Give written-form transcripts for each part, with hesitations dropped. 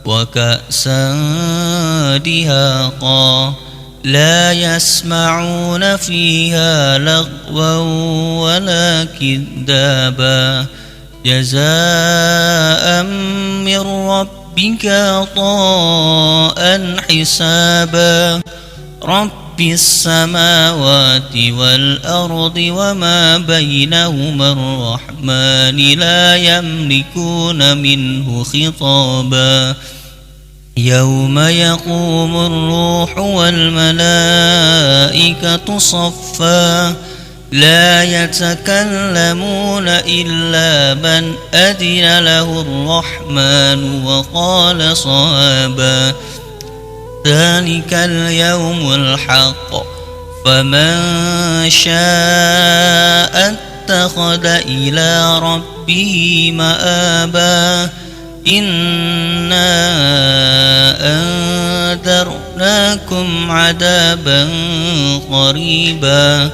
وكأسا دهاقا لا يسمعون فيها لغوا ولا كذابا جزاء من ربك عطاء حسابا رب السماوات والأرض وما بينهما الرحمن لا يملكون منه خطابا يوم يقوم الروح والملائكة صفا لا يتكلمون إلا من أذن له الرحمن وقال صوابا ذلك اليوم الحق فمن شاء اتخذ إلى ربه مآبا إنا أنذرناكم عذابا قريبا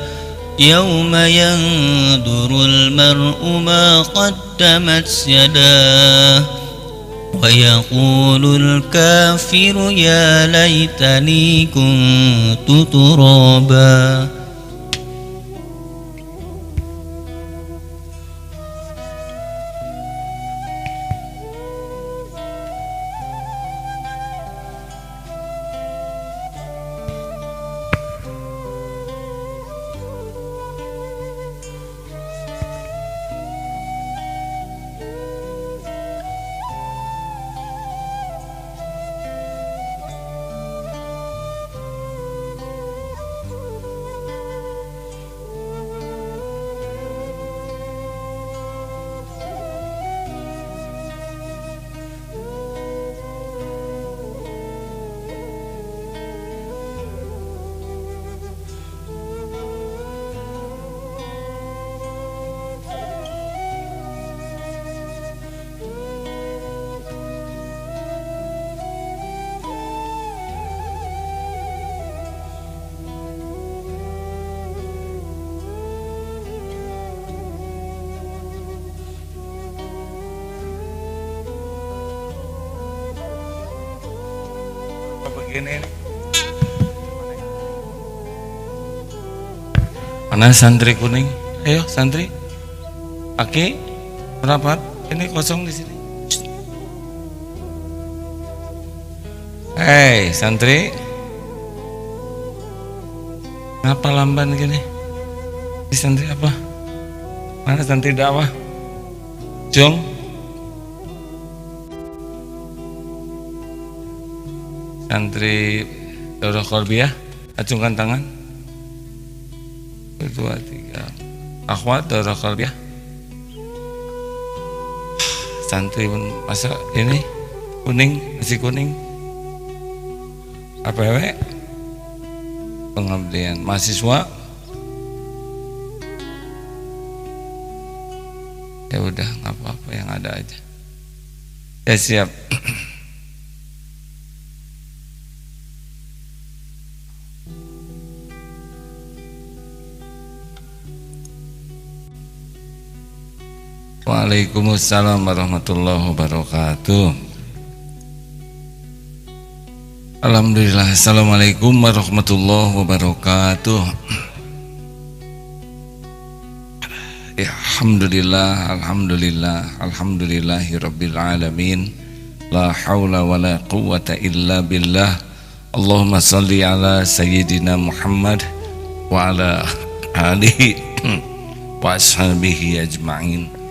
يوم ينظر المرء ما قدمت يداه ويقول الكافر يا ليتني كنت ترابا. Begini mana santri kuning? Ayo santri, Aki, merapat. Ini kosong di sini. Hei santri, ngapa lamban gini? Ini santri apa? Mana santri dakwah? Jong. Santri Daurah Qalbiyah, acungkan tangan. 1, 2, 3. Akhwat Daurah Qalbiyah. Santri masa ini kuning, masih kuning. APW pengabdian mahasiswa. Ya udah, nggak apa-apa yang ada aja. Ya siap. Waalaikumsalam warahmatullahi wabarakatuh. Alhamdulillah. Assalamualaikum warahmatullahi wabarakatuh. Ya, alhamdulillah, alhamdulillah, alhamdulillahi rabbil alamin. La haula wa la quwwata illa billah. Allahumma salli ala sayyidina Muhammad wa ala alihi wa ashabihi ajma'in.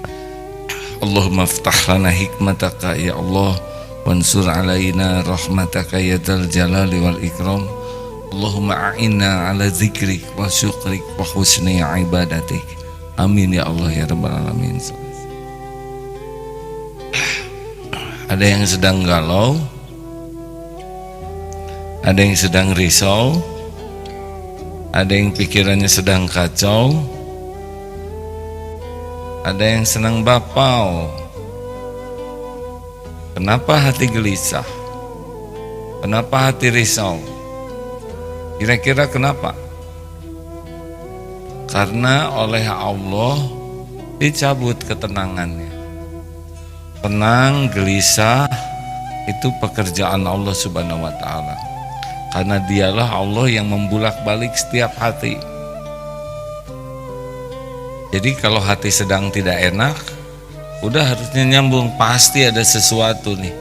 Allahumma aftah lana hikmataka ya Allah, wansur alaina rahmataka ya dzal jalali wal ikram. Allahumma a'inna ala zikrik wa syukrik wa husni ibadatik. Amin ya Allah ya rabbal alamin. Ada yang sedang galau, ada yang sedang risau, ada yang pikirannya sedang kacau, ada yang senang bapau. Kenapa hati gelisah? Kenapa hati risau? Kira-kira kenapa? Karena oleh Allah dicabut ketenangannya. Tenang, gelisah, itu pekerjaan Allah Subhanahu wa taala. Karena dialah Allah yang membulak-balik setiap hati. Jadi kalau hati sedang tidak enak, udah harusnya nyambung, pasti ada sesuatu nih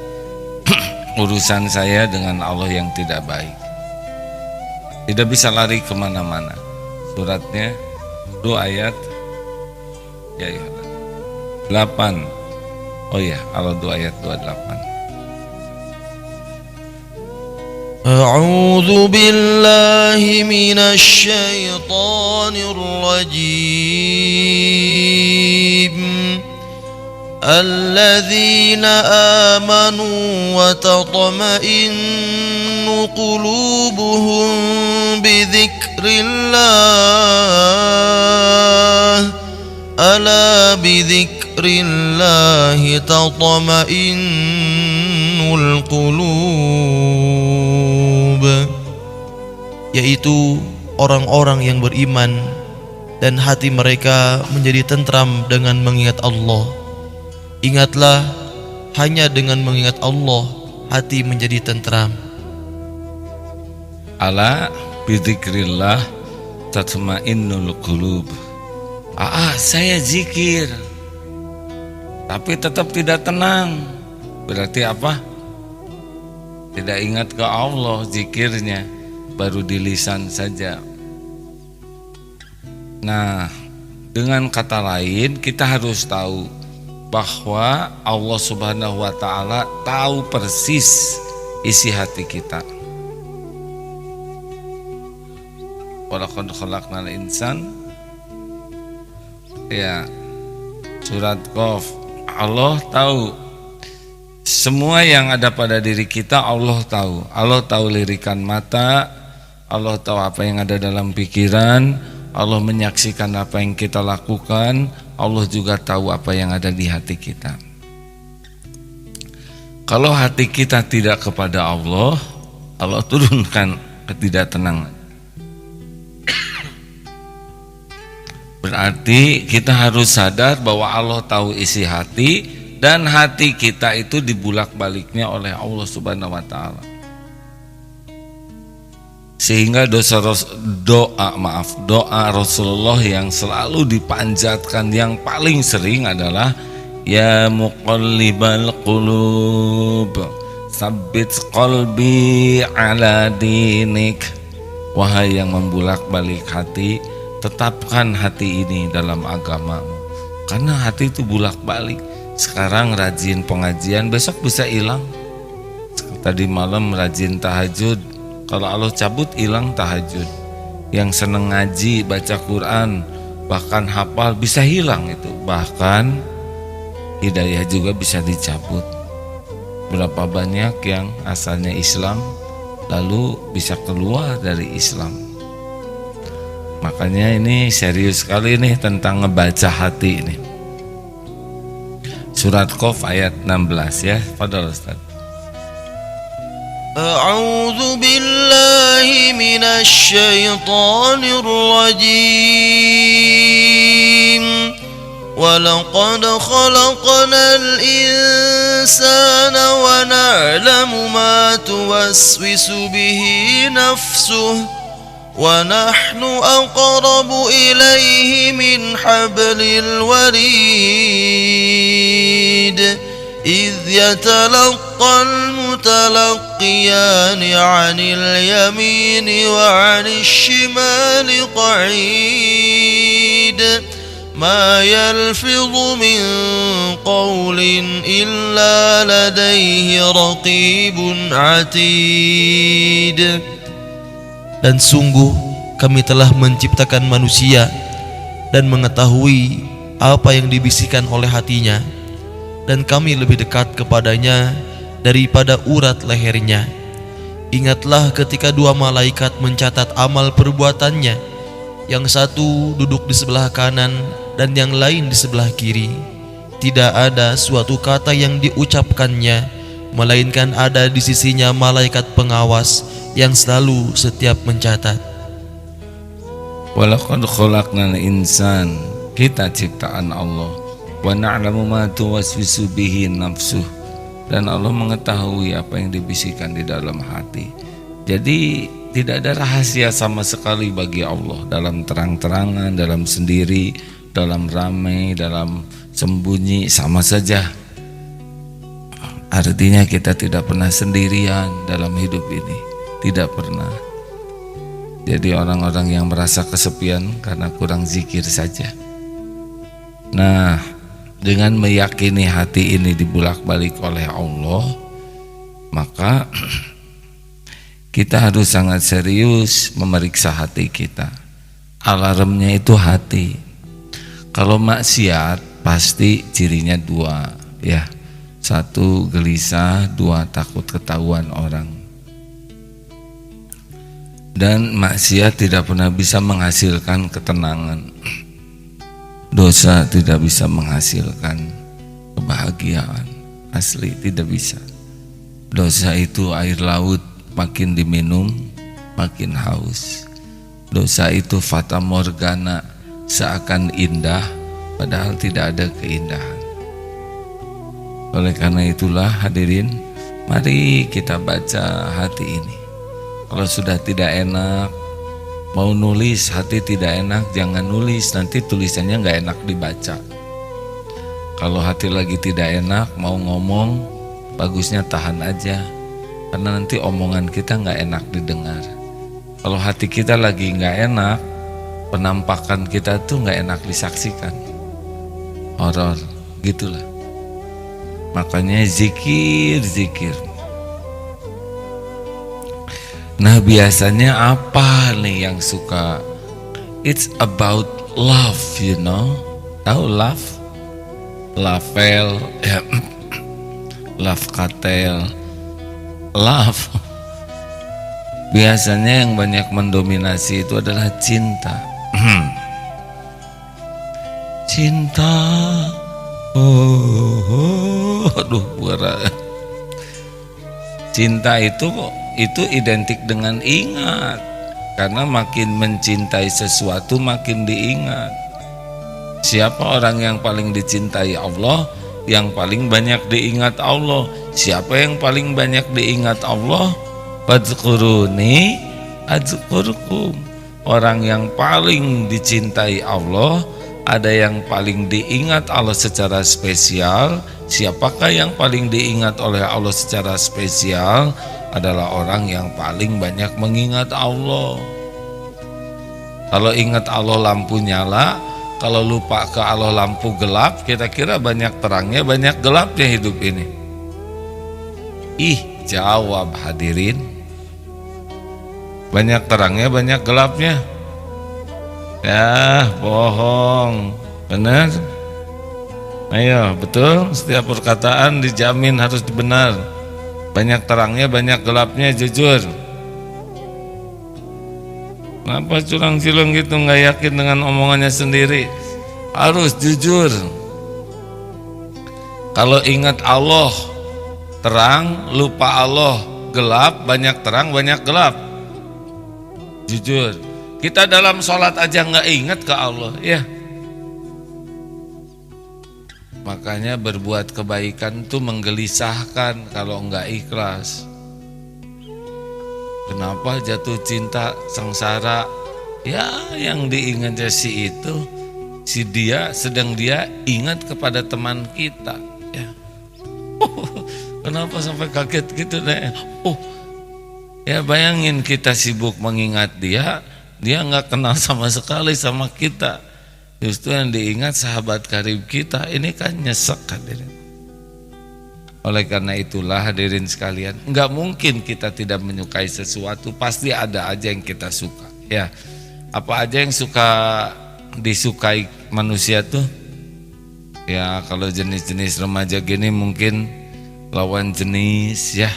urusan saya dengan Allah yang tidak baik. Tidak bisa lari kemana-mana. Suratnya 2 ayat ya, 8. Oh ya, Al-2 ayat 28. أعوذ بالله من الشيطان الرجيم الذين آمنوا وتطمئن قلوبهم بذكر الله ألا بذكر الله تطمئن القلوب, yaitu orang-orang yang beriman dan hati mereka menjadi tentram dengan mengingat Allah. Ingatlah, hanya dengan mengingat Allah hati menjadi tentram. Ala bidzikrillah tatmainnul qulub. Saya zikir tapi tetap tidak tenang. Berarti apa? Tidak ingat ke Allah, zikirnya baru di lisan saja. Nah, dengan kata lain kita harus tahu bahwa Allah Subhanahu wa taala tahu persis isi hati kita. Walaqad khalaqnal insan, ya, surat Qaf. Allah tahu semua yang ada pada diri kita. Allah tahu. Allah tahu lirikan mata, Allah tahu apa yang ada dalam pikiran, Allah menyaksikan apa yang kita lakukan, Allah juga tahu apa yang ada di hati kita. Kalau hati kita tidak kepada Allah, Allah turunkan ketidaktenangan. Berarti kita harus sadar bahwa Allah tahu isi hati, dan hati kita itu dibulak-baliknya oleh Allah Subhanahu wa taala. Sehingga doa Rasulullah yang selalu dipanjatkan yang paling sering adalah ya muqallibal qulub tsabbit qalbi ala dinik. Wahai yang membulak-balik hati, tetapkan hati ini dalam agamamu. Karena hati itu bulak-balik. Sekarang rajin pengajian, besok bisa hilang. Tadi malam rajin tahajud, kalau Allah cabut hilang tahajud. Yang seneng ngaji, baca Quran, bahkan hafal bisa hilang itu. Bahkan hidayah juga bisa dicabut. Berapa banyak yang asalnya Islam lalu bisa keluar dari Islam. Makanya ini serius sekali nih tentang ngebaca hati ini. Surat Qaf ayat 16 ya. Fadhal Ustaz. A'udzu billahi minasy syaithanir rajim. Walaqad khalaqnal insana wa na'lamu ma tuwaswisu bihi nafsuhu ونحن أقرب إليه من حبل الوريد إذ يتلقى المتلقيان عن اليمين وعن الشمال قعيد ما يلفظ من قول إلا لديه رقيب عتيد. Dan sungguh kami telah menciptakan manusia dan mengetahui apa yang dibisikkan oleh hatinya, dan kami lebih dekat kepadanya daripada urat lehernya. Ingatlah ketika dua malaikat mencatat amal perbuatannya, yang satu duduk di sebelah kanan dan yang lain di sebelah kiri. Tidak ada suatu kata yang diucapkannya, melainkan ada di sisinya malaikat pengawas yang selalu setiap mencatat. Walaqad khalaqnal insan, kita ciptaan Allah. Wa na'lamu ma tuwaswisu bihi nafsuh, dan Allah mengetahui apa yang dibisikkan di dalam hati. Jadi tidak ada rahasia sama sekali bagi Allah, dalam terang-terangan, dalam sendiri, dalam ramai, dalam sembunyi, sama saja. Artinya kita tidak pernah sendirian dalam hidup ini, tidak pernah. Jadi orang-orang yang merasa kesepian karena kurang zikir saja. Nah, dengan meyakini hati ini dibulak-balik oleh Allah, maka kita harus sangat serius memeriksa hati kita. Alarmnya itu hati. Kalau maksiat pasti cirinya dua, ya. Satu, gelisah. Dua, takut ketahuan orang. Dan maksiat tidak pernah bisa menghasilkan ketenangan. Dosa tidak bisa menghasilkan kebahagiaan. Asli tidak bisa. Dosa itu air laut, makin diminum makin haus. Dosa itu fata morgana, seakan indah padahal tidak ada keindahan. Oleh karena itulah hadirin, mari kita baca hati ini. Kalau sudah tidak enak, mau nulis hati tidak enak, jangan nulis, nanti tulisannya nggak enak dibaca. Kalau hati lagi tidak enak, mau ngomong, bagusnya tahan aja, karena nanti omongan kita nggak enak didengar. Kalau hati kita lagi nggak enak, penampakan kita tuh nggak enak disaksikan. Horor, gitulah. Makanya zikir. Nah, biasanya apa nih yang suka? It's about love, you know. Tahu love? Lavel, ya. Love katel. Love. Biasanya yang banyak mendominasi itu adalah cinta. Cinta. Aduh, buara. Cinta itu identik dengan ingat. Karena makin mencintai sesuatu makin diingat. Siapa orang yang paling dicintai Allah? Yang paling banyak diingat Allah. Siapa yang paling banyak diingat Allah? Fadhkuruni adzkurkum. Orang yang paling dicintai Allah, ada yang paling diingat Allah secara spesial. Siapakah yang paling diingat oleh Allah secara spesial? Adalah orang yang paling banyak mengingat Allah. Kalau ingat Allah lampu nyala, kalau lupa ke Allah lampu gelap, kira-kira banyak terangnya banyak gelapnya hidup ini. Jawab hadirin. Banyak terangnya banyak gelapnya. Ya, bohong. Benar? Ayo, betul. Setiap perkataan dijamin harus benar. Banyak terangnya, banyak gelapnya, jujur. Kenapa curang-curang gitu, nggak yakin dengan omongannya sendiri? Harus jujur. Kalau ingat Allah, terang, lupa Allah, gelap, banyak terang, banyak gelap. Jujur. Kita dalam sholat aja nggak ingat ke Allah, ya. Makanya berbuat kebaikan itu menggelisahkan kalau nggak ikhlas. Kenapa jatuh cinta sengsara? Ya, yang diingatnya si itu, si dia sedang dia ingat kepada teman kita. Ya. Kenapa sampai kaget gitu deh? Ya bayangin kita sibuk mengingat dia nggak kenal sama sekali sama kita. Justru yang diingat sahabat karib kita, ini kan nyesek hadirin. Oleh karena itulah hadirin sekalian, nggak mungkin kita tidak menyukai sesuatu, pasti ada aja yang kita suka. Ya, apa aja yang disukai manusia tuh? Ya kalau jenis-jenis remaja gini mungkin lawan jenis ya.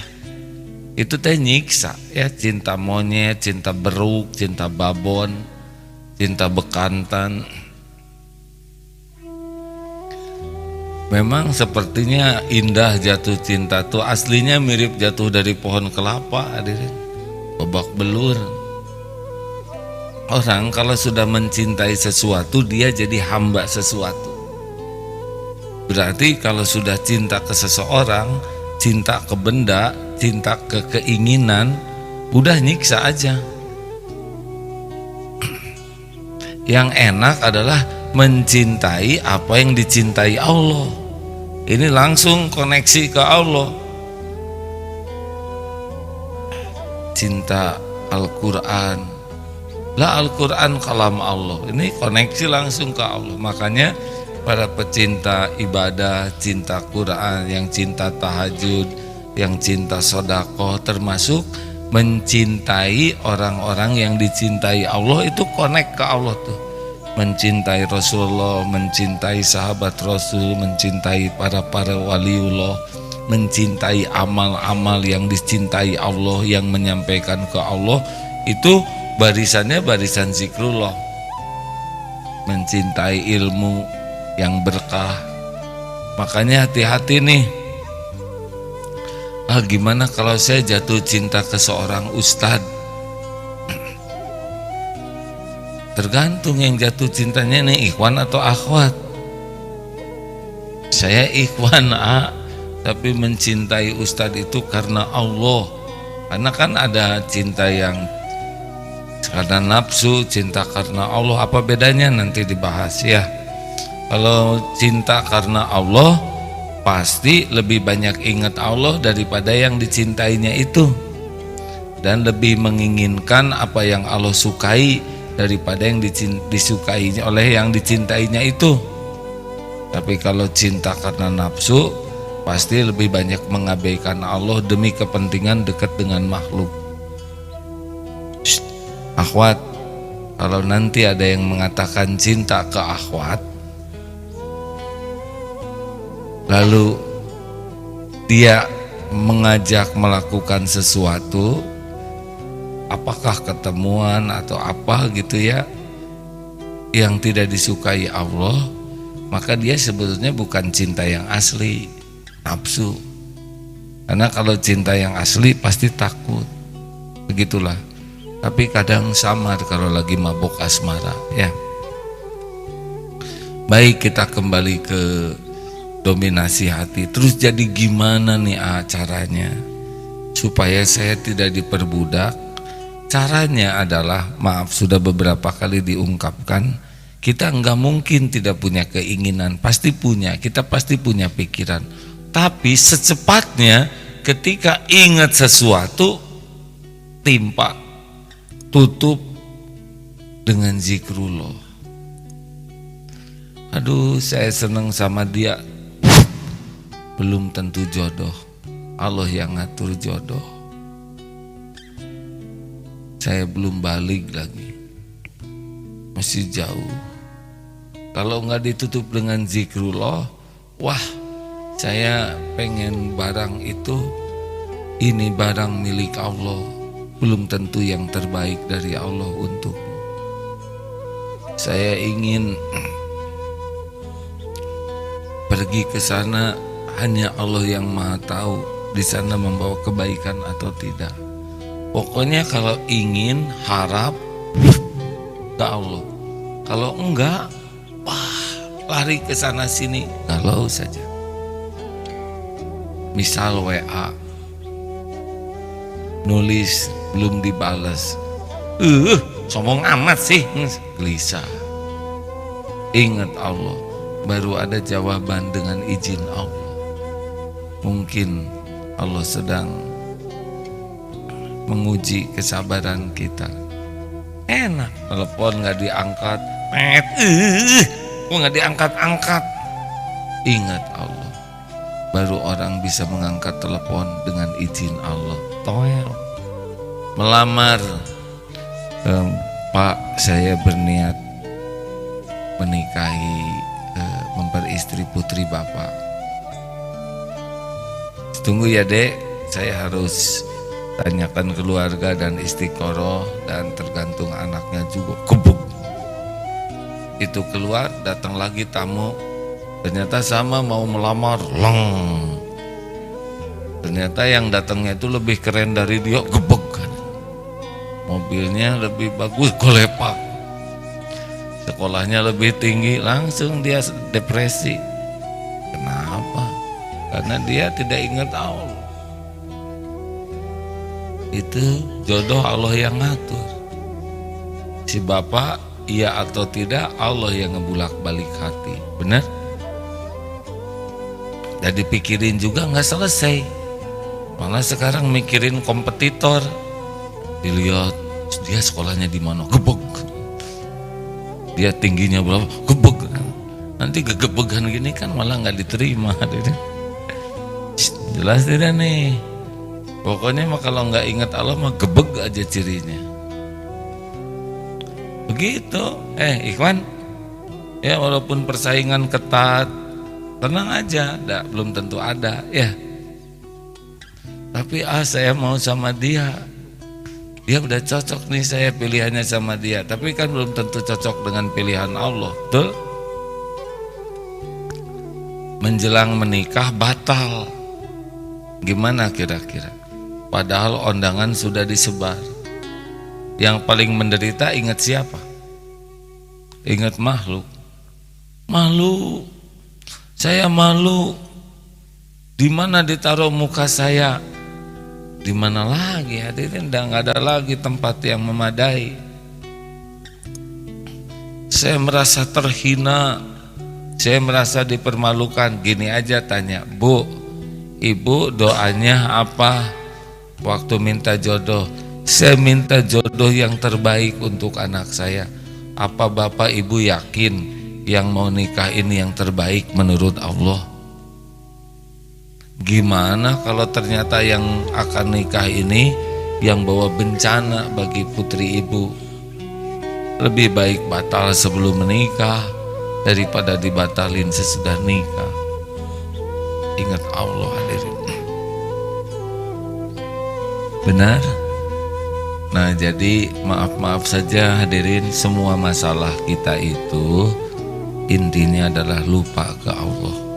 Itu teh nyiksa ya, cinta monyet, cinta beruk, cinta babon, cinta bekantan. Memang sepertinya indah jatuh cinta tuh, aslinya mirip jatuh dari pohon kelapa hadirin. Babak belur. Orang kalau sudah mencintai sesuatu, dia jadi hamba sesuatu. Berarti kalau sudah cinta ke seseorang, cinta ke benda, cinta ke keinginan, udah nyiksa aja. Yang enak adalah mencintai apa yang dicintai Allah. Ini langsung koneksi ke Allah. Cinta Al-Quran, lah Al-Quran kalam Allah, ini koneksi langsung ke Allah. Makanya para pecinta ibadah, cinta Quran, yang cinta tahajud, yang cinta sedekah, termasuk mencintai orang-orang yang dicintai Allah, itu connect ke Allah tuh. Mencintai Rasulullah, mencintai sahabat Rasul, mencintai para waliullah, mencintai amal-amal yang dicintai Allah, yang menyampaikan ke Allah, itu barisannya barisan zikrullah. Mencintai ilmu yang berkah. Makanya hati-hati nih. Gimana kalau saya jatuh cinta ke seorang ustadz? Tergantung yang jatuh cintanya nih, ikhwan atau akhwat. Saya ikhwan, tapi mencintai ustadz itu karena Allah. Karena kan ada cinta yang karena nafsu, cinta karena Allah. Apa bedanya nanti dibahas ya. Kalau cinta karena Allah, pasti lebih banyak ingat Allah daripada yang dicintainya itu, dan lebih menginginkan apa yang Allah sukai daripada yang disukainya oleh yang dicintainya itu. Tapi kalau cinta karena nafsu, pasti lebih banyak mengabaikan Allah demi kepentingan dekat dengan makhluk. Akhwat, kalau nanti ada yang mengatakan cinta ke akhwat, lalu dia mengajak melakukan sesuatu, apakah ketemuan atau apa gitu ya, yang tidak disukai Allah, maka dia sebetulnya bukan cinta yang asli, nafsu. Karena kalau cinta yang asli pasti takut, begitulah. Tapi kadang samar kalau lagi mabuk asmara ya. Baik, kita kembali ke dominasi hati. Terus jadi gimana nih caranya supaya saya tidak diperbudak? Caranya adalah, maaf sudah beberapa kali diungkapkan, kita nggak mungkin tidak punya keinginan, pasti punya, kita pasti punya pikiran. Tapi secepatnya ketika ingat sesuatu, timpa, tutup dengan zikrullah. Aduh, saya seneng sama dia, belum tentu jodoh, Allah yang ngatur jodoh. Saya belum balik lagi, masih jauh. Kalau nggak ditutup dengan zikrullah, wah, saya pengen barang itu, ini barang milik Allah, belum tentu yang terbaik dari Allah untukmu. Saya ingin pergi ke sana, hanya Allah yang Maha tahu di sana membawa kebaikan atau tidak. Pokoknya kalau ingin, harap ke Allah. Kalau enggak, wah, lari ke sana sini, galau saja. Misal WA, nulis belum dibales, sombong amat sih, gelisah. Ingat Allah, baru ada jawaban dengan izin Allah. Mungkin Allah sedang menguji kesabaran kita. Enak, telepon nggak diangkat, kok nggak diangkat-angkat. Ingat Allah, baru orang bisa mengangkat telepon dengan izin Allah. Toel, melamar, Pak, saya berniat menikahi, memperistri putri Bapak. Tunggu ya Dek, saya harus tanyakan keluarga dan istiqoroh, dan tergantung anaknya juga. Kebuk, itu keluar, datang lagi tamu, ternyata sama mau melamar, leng. Ternyata yang datangnya itu lebih keren dari dia, gebek kan. Mobilnya lebih bagus, golepak. Sekolahnya lebih tinggi, langsung dia depresi. Kenapa? Karena dia tidak ingat Allah. Itu jodoh Allah yang ngatur. Si bapak iya atau tidak Allah yang ngebulak-balik hati. Benar? Dan dipikirin juga nggak selesai. Malah sekarang mikirin kompetitor. Dilihat dia sekolahnya di mana, gebek. Dia tingginya berapa, gebek. Nanti gegebegan gini kan malah nggak diterima. Jelas tidak nih. Pokoknya mah kalau nggak ingat Allah mah gebeg aja cirinya. Begitu. Ikhwan, ya walaupun persaingan ketat, tenang aja, belum tentu ada ya. Tapi saya mau sama dia. Dia udah cocok nih, saya pilihannya sama dia. Tapi kan belum tentu cocok dengan pilihan Allah. Betul? Menjelang menikah batal. Gimana kira-kira? Padahal undangan sudah disebar. Yang paling menderita ingat siapa? Ingat makhluk. Malu. Saya malu. Di mana ditaruh muka saya? Di mana lagi? Hadirin, nggak ada lagi tempat yang memadai. Saya merasa terhina. Saya merasa dipermalukan. Gini aja tanya, Bu, Ibu doanya apa waktu minta jodoh? Saya minta jodoh yang terbaik untuk anak saya. Apa Bapak Ibu yakin yang mau nikah ini yang terbaik menurut Allah? Gimana kalau ternyata yang akan nikah ini yang bawa bencana bagi putri ibu? Lebih baik batal sebelum menikah daripada dibatalin sesudah nikah. Ingat Allah hadirin. Benar? Nah jadi maaf saja hadirin, semua masalah kita itu intinya adalah lupa ke Allah.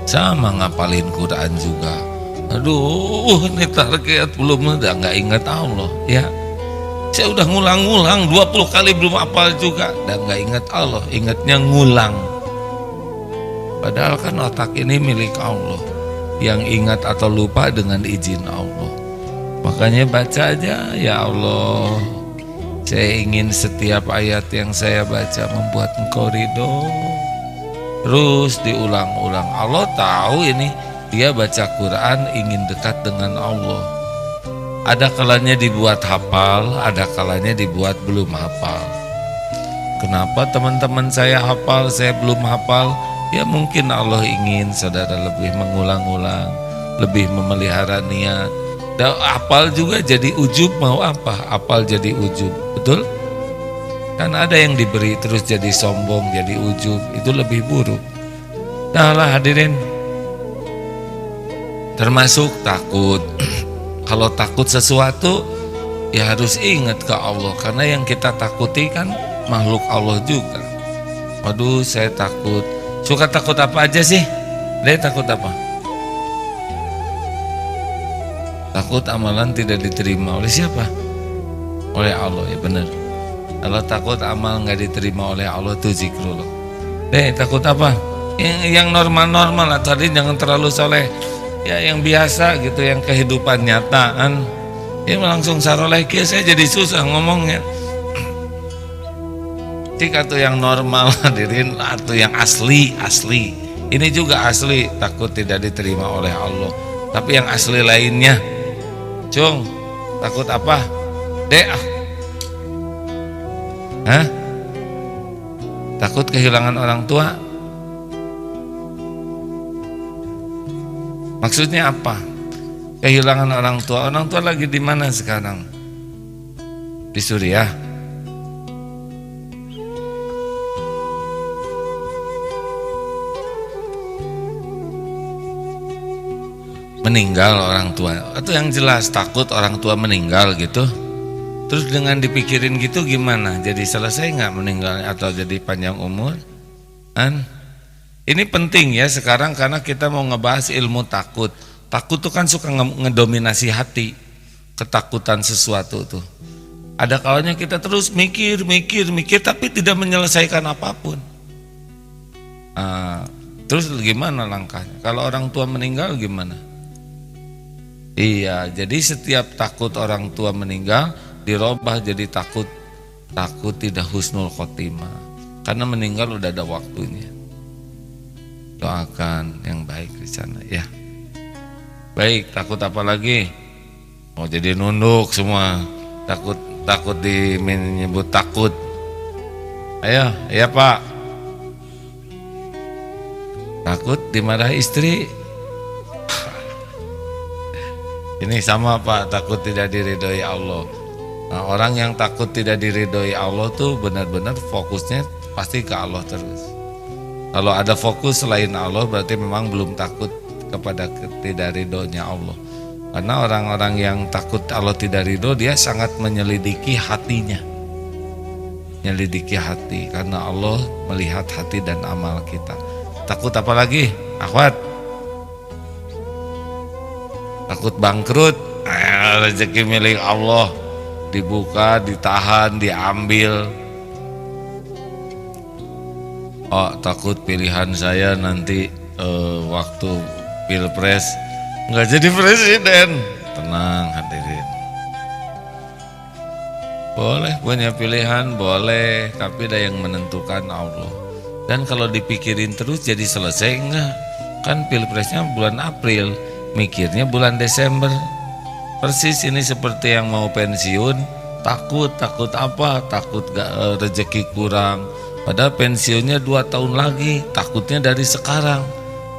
Sama ngapalin Quran juga. Aduh, ini target belum ada, nggak ingat Allah ya. Saya udah ngulang-ngulang 20 kali belum hafal juga, dan nggak ingat Allah, ingatnya ngulang. Padahal kan otak ini milik Allah, yang ingat atau lupa dengan izin Allah. Makanya baca aja, ya Allah, saya ingin setiap ayat yang saya baca membuat Engkau ridho. Terus diulang-ulang. Allah tahu ini dia baca Quran ingin dekat dengan Allah. Ada kalanya dibuat hafal, ada kalanya dibuat belum hafal. Kenapa teman-teman saya hafal, saya belum hafal? Ya mungkin Allah ingin saudara lebih mengulang-ulang, lebih memelihara niat. Dan hafal juga jadi ujub, mau apa? Hafal jadi ujub, betul? Kan ada yang diberi terus jadi sombong, jadi ujub, itu lebih buruk. Nah lah hadirin, termasuk takut. Kalau takut sesuatu, ya harus ingat ke Allah, karena yang kita takuti kan makhluk Allah juga. Waduh, saya takut. Suka takut apa aja sih? Dia takut apa? Takut amalan tidak diterima oleh siapa? Oleh Allah, ya benar. Kalau takut amal nggak diterima oleh Allah itu zikrullah. Takut apa? Yang normal-normal lah, tadi jangan terlalu soleh. Ya yang biasa gitu, yang kehidupan nyata kan. Ya langsung saroleh kia saya jadi susah ngomongnya. Jika tuh yang normal hadirin, atau yang asli. Ini juga asli, takut tidak diterima oleh Allah. Tapi yang asli lainnya, Cung, takut apa? Hah? Takut kehilangan orang tua? Maksudnya apa? Kehilangan orang tua. Orang tua lagi di mana sekarang? Di Suriah. Meninggal orang tua. Atau yang jelas takut orang tua meninggal gitu. Terus dengan dipikirin gitu gimana? Jadi selesai nggak meninggal atau jadi panjang umur? Ini penting ya sekarang karena kita mau ngebahas ilmu takut. Takut tuh kan suka ngedominasi hati. Ketakutan sesuatu tuh. Ada kalanya kita terus mikir tapi tidak menyelesaikan apapun. Terus gimana langkahnya? Kalau orang tua meninggal gimana? Iya, jadi setiap takut orang tua meninggal dirubah jadi takut tidak husnul khotimah. Karena meninggal udah ada waktunya. Doakan yang baik di sana ya. Baik, takut apa lagi? Mau jadi nunduk semua. Takut menyebut takut. Ayo, ya Pak. Takut dimarahi istri. Ini sama Pak, takut tidak diridhoi Allah. Nah, orang yang takut tidak diridhoi Allah tuh benar-benar fokusnya pasti ke Allah terus. Kalau ada fokus selain Allah berarti memang belum takut kepada tidak ridhonya Allah. Karena orang-orang yang takut Allah tidak ridho, dia sangat menyelidiki hatinya. Menyelidiki hati, karena Allah melihat hati dan amal kita. Takut apa lagi, akhwat? Takut bangkrut, rezeki milik Allah, dibuka, ditahan, diambil. Oh, takut pilihan saya nanti waktu pilpres nggak jadi presiden. Tenang hadirin, boleh punya pilihan, boleh, tapi ada yang menentukan Allah. Dan kalau dipikirin terus jadi selesai enggak? Kan pilpresnya bulan April, mikirnya bulan Desember. Persis ini seperti yang mau pensiun, takut apa? Takut gak rezeki kurang. Padahal pensiunnya 2 tahun lagi, takutnya dari sekarang.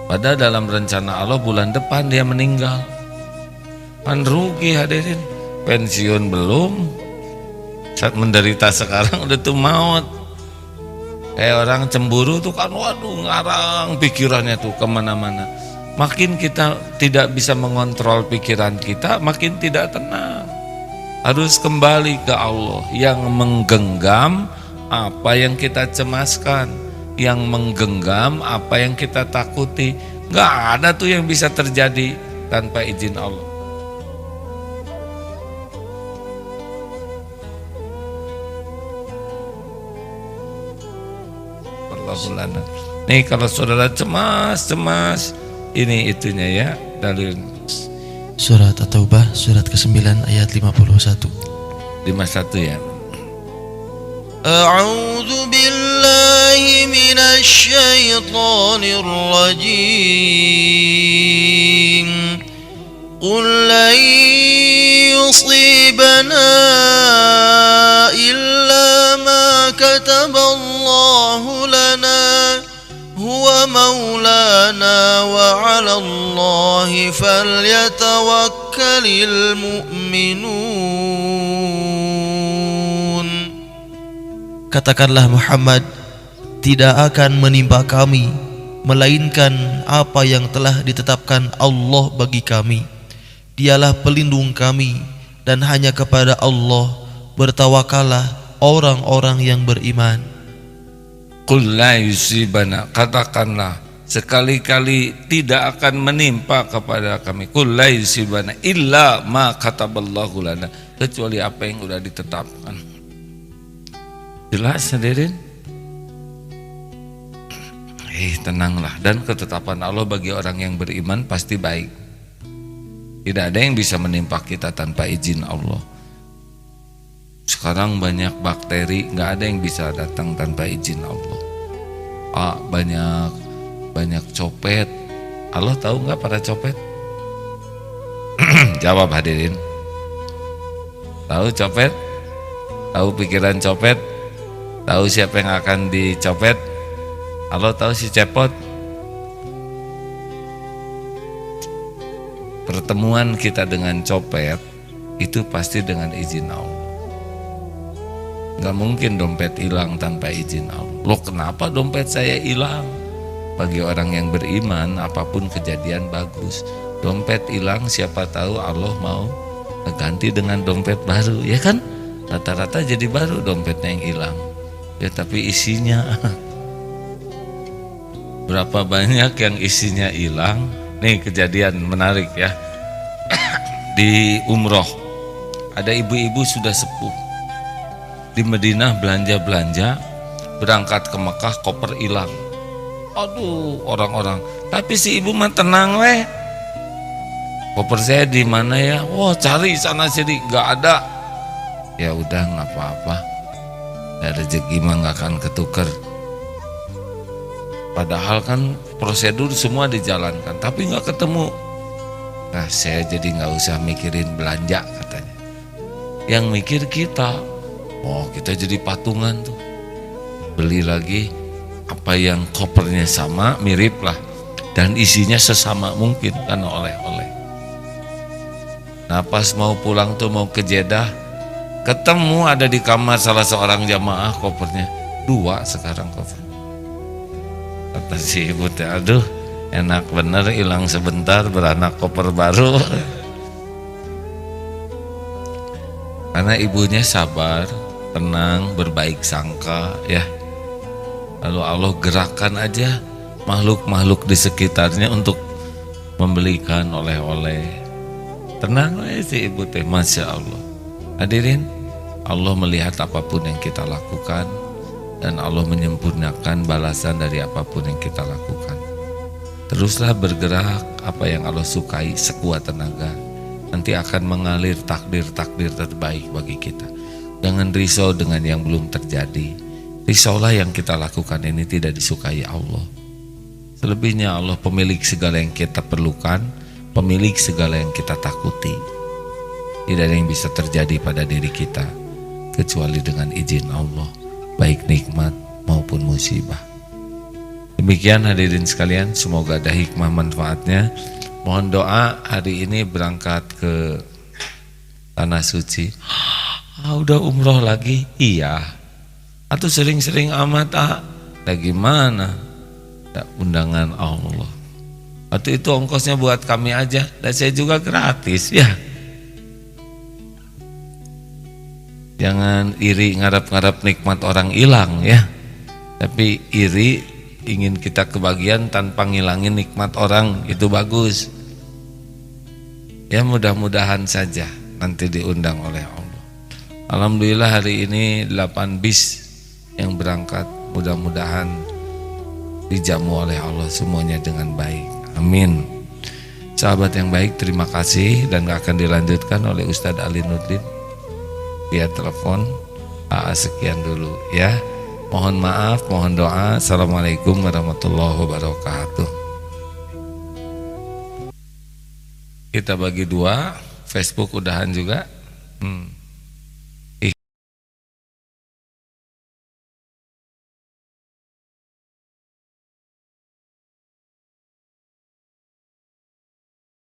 Padahal dalam rencana Allah bulan depan dia meninggal. Kan rugi hadirin. Pensiun belum, saat menderita sekarang udah tuh maut. Kayak orang cemburu tuh kan, waduh ngarang pikirannya tuh kemana-mana. Makin kita tidak bisa mengontrol pikiran kita, makin tidak tenang. Harus kembali ke Allah yang menggenggam apa yang kita cemaskan, yang menggenggam apa yang kita takuti. Gak ada tuh yang bisa terjadi tanpa izin Allah. Nih kalau saudara cemas, ini itunya ya, dalil. Surat At-Taubah surat ke-9 ayat 51. 51 ya. A'udzu billahi minasy syaithanir rajim. Qul lan yusibana illa ma kataballahu lana huwa maulana wa 'alallahi falyatawakkalul mu'minun. Katakanlah Muhammad, tidak akan menimpa kami melainkan apa yang telah ditetapkan Allah bagi kami. Dialah pelindung kami, dan hanya kepada Allah bertawakallah orang-orang yang beriman. Qul la yusibana, katakanlah sekali-kali tidak akan menimpa kepada kami. Qul la yusibana illa ma kataballahu lana, kecuali apa yang sudah ditetapkan. Jelas hadirin? Tenanglah, dan ketetapan Allah bagi orang yang beriman pasti baik. Tidak ada yang bisa menimpa kita tanpa izin Allah. Sekarang banyak bakteri, nggak ada yang bisa datang tanpa izin Allah. Banyak copet. Allah tahu nggak para copet? Jawab hadirin. Tahu copet? Tahu pikiran copet? Tahu siapa yang akan dicopet? Allah tahu si cepot. Pertemuan kita dengan copet itu pasti dengan izin Allah. Gak mungkin dompet hilang tanpa izin Allah. Loh, kenapa dompet saya hilang? Bagi orang yang beriman, apapun kejadian bagus. Dompet hilang, siapa tahu Allah mau ganti dengan dompet baru, ya kan? Rata-rata jadi baru dompetnya yang hilang. Ya tapi isinya berapa banyak yang isinya hilang. Nih kejadian menarik ya. Di umroh ada ibu-ibu sudah sepuh di Madinah belanja-belanja, berangkat ke Mekah, koper hilang. Aduh, orang-orang. Tapi si ibu mah tenang weh. koper saya di mana ya? Wah, cari sana sini, nggak ada. Ya udah, nggak apa-apa. Ya, rezeki mah nggak akan ketukar. Padahal kan prosedur semua dijalankan, tapi nggak ketemu. Nah, saya jadi nggak usah mikirin belanja katanya. Yang mikir kita, oh kita jadi patungan tuh. Beli lagi apa yang kopernya sama, mirip lah, dan isinya sesama mungkin kan oleh-oleh. Nah pas mau pulang tuh mau ke Jeddah, ketemu ada di kamar salah seorang jamaah kopernya 2 sekarang koper. Kata si ibu teh, aduh enak bener, hilang sebentar beranak koper baru. Karena ibunya sabar, tenang, berbaik sangka ya. Lalu Allah gerakkan aja makhluk-makhluk di sekitarnya untuk membelikan oleh-oleh. Tenang si ibu teh, Masya Allah. Hadirin, Allah melihat apapun yang kita lakukan, dan Allah menyempurnakan balasan dari apapun yang kita lakukan. Teruslah bergerak, apa yang Allah sukai sekuat tenaga, nanti akan mengalir takdir-takdir terbaik bagi kita. Jangan risau dengan yang belum terjadi. Risaulah yang kita lakukan ini tidak disukai Allah. Selebihnya Allah pemilik segala yang kita perlukan, pemilik segala yang kita takuti. Tidak ada yang bisa terjadi pada diri kita kecuali dengan izin Allah, baik nikmat maupun musibah. Demikian hadirin sekalian, semoga ada hikmah manfaatnya. Mohon doa hari ini berangkat ke Tanah Suci. Udah umroh lagi? Iya. Atau sering-sering amat gimana? Undangan Allah. Atau itu ongkosnya buat kami aja, dan saya juga gratis ya. Jangan iri ngarap-ngarap nikmat orang hilang ya. Tapi iri ingin kita kebagian tanpa ngilangin nikmat orang, itu bagus. Ya mudah-mudahan saja nanti diundang oleh Allah. Alhamdulillah hari ini 8 bis yang berangkat, mudah-mudahan dijamu oleh Allah semuanya dengan baik. Amin. Sahabat yang baik, terima kasih, dan akan dilanjutkan oleh Ustadz Ali Nurdin via telepon. Sekian dulu ya. Mohon maaf, mohon doa. Assalamualaikum warahmatullahi wabarakatuh. Kita bagi 2, Facebook udahan juga.